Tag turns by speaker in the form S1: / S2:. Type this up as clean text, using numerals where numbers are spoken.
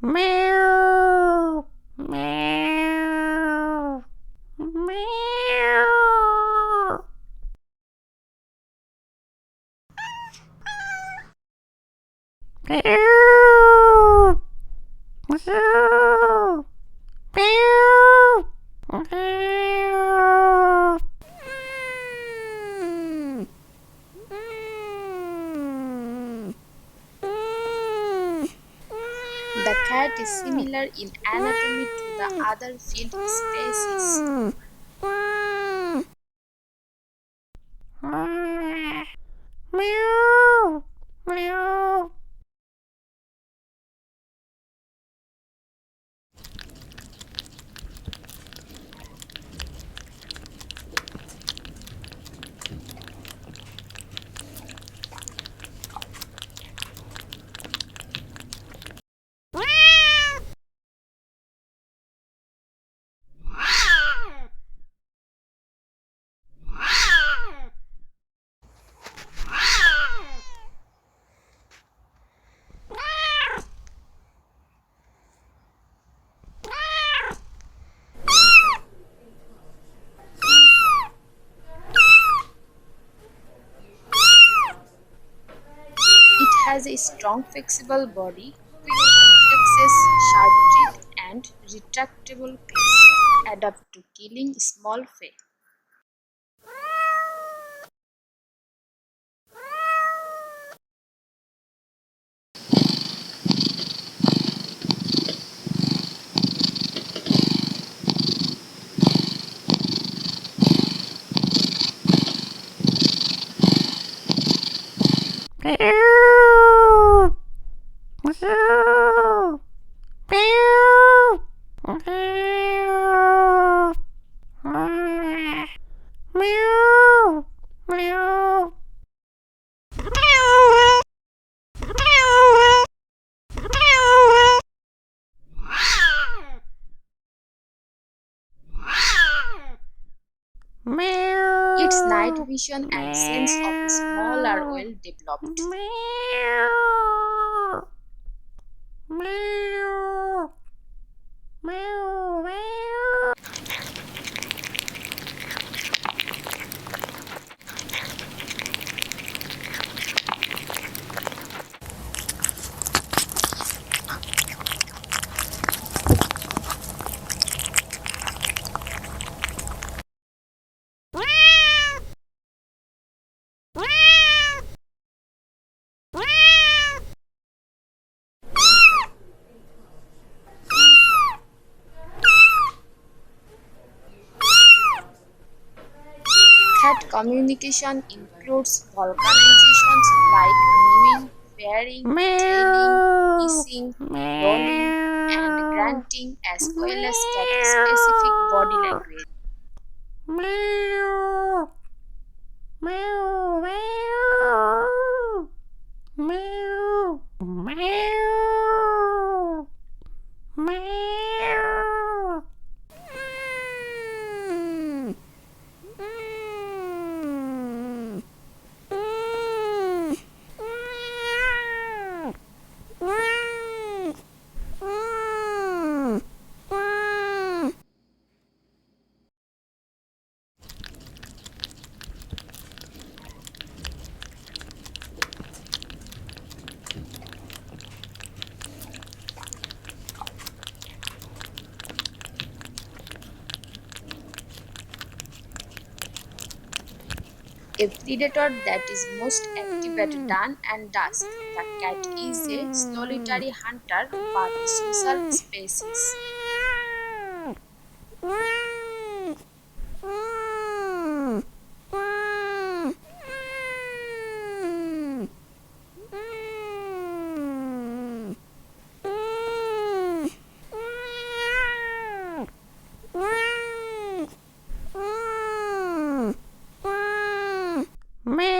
S1: Meow, meow, meow. Meow, meow, meow, meow.
S2: The cat is similar in anatomy to the other field species.
S1: Meow, meow.
S2: It has a strong flexible body, quick reflexes, sharp teeth, and retractable claws, adapt to killing small prey.
S1: Meow, meow, meow, meow. Meow, meow.
S2: Its night
S1: Meow,
S2: vision and sense of smell are
S1: meow,
S2: well developed.
S1: meow, meow, meow, meow.
S2: Cat communication includes vocalizations like mewing, purring, tailing,
S1: Meow,
S2: hissing, rolling, and
S1: meow,
S2: grunting, as well as cat-specific body
S1: meow,
S2: language.
S1: meow, meow, meow, meow, meow, meow.
S2: A predator that is most active at dawn and dusk. The cat is a solitary hunter but a social species.
S1: Meow.